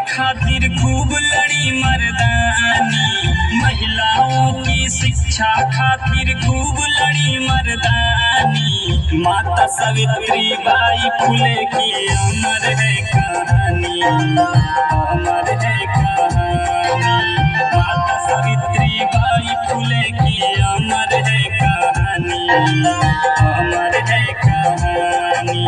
खातिर खूब लड़ी मर्दानी, महिलाओं की शिक्षा खातिर खूब लड़ी मर्दानी। माता सावित्री बाई फुले की अमर है कहानी, अमर है कहानी। माता सावित्री बाई फुले की अमर है कहानी, अमर है कहानी।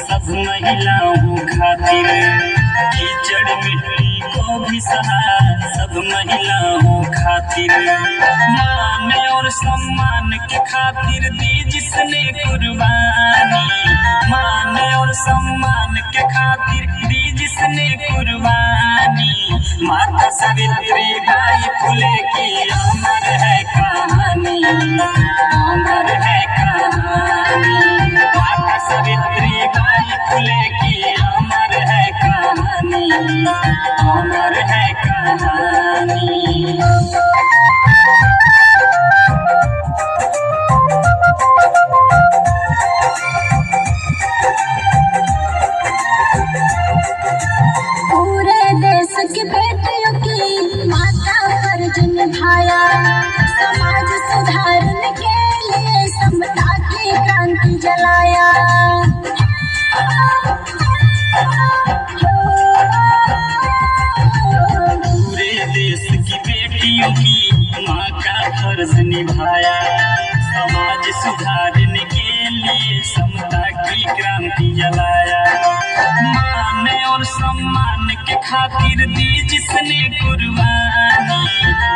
सब महिलाओं खातिर कीचड़ मिट्टी को भी सहा, सब महिलाओं खातिर। मान और सम्मान के खातिर दी जिसने कुर्बानी, मान और सम्मान के खातिर दी जिसने कुर्बानी। माता सावित्री बाई फुले की अमर है कहानी, अमर है कहानी। माता सावित्री बाई फुले की अमर है कहानी, अमर है कहानी। पूरे देश की बेटियों की माता फर्ज निभाया, समाज सुधारने के लिए समता की क्रांति जलाया। पूरे देश की बेटियों की माँ का फर्ज निभाया, समाज सुधारने के लिए समता की क्रांति जलाया। मान और सम्मान के खातिर दी जिसने कुर्बानी,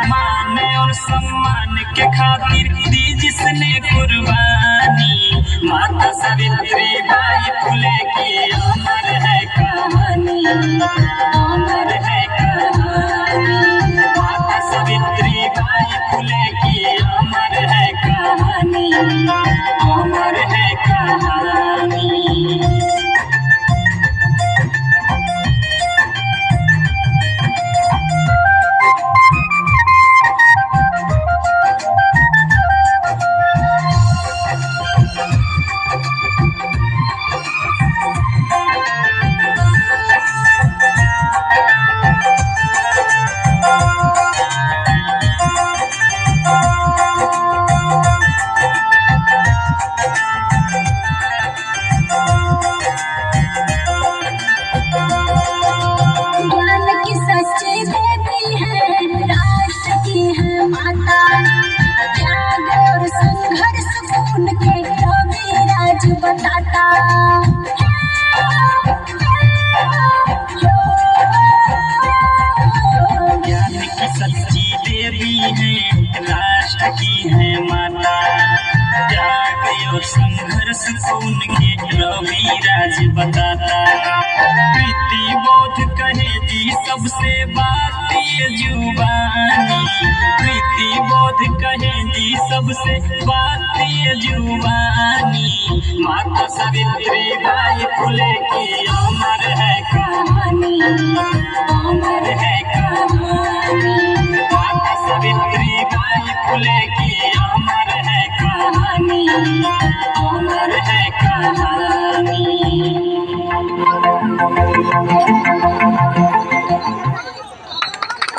मान और सम्मान के खातिर दी जिसने कुर्बानी। माता सावित्री बाई फुले की अमर है कहानी, अमर है कहानी। माता सावित्री बाई फुले की अमर है कहानी, अमर है कहानी। ज्ञान की सच्ची देवी है, राष्ट्र की है माता। त्याग और संघर्ष को उनके रवि राज बताता। प्रीति बोध कहे जी सबसे बात ये जुबानी, प्रीति बोध कहे जी सबसे बात ये जुबानी। माता सावित्री बाई फुले की अमर है कहानी, अमर है कहानी। माता सावित्री बाई फुले की अमर है कहानी, अमर है कहानी।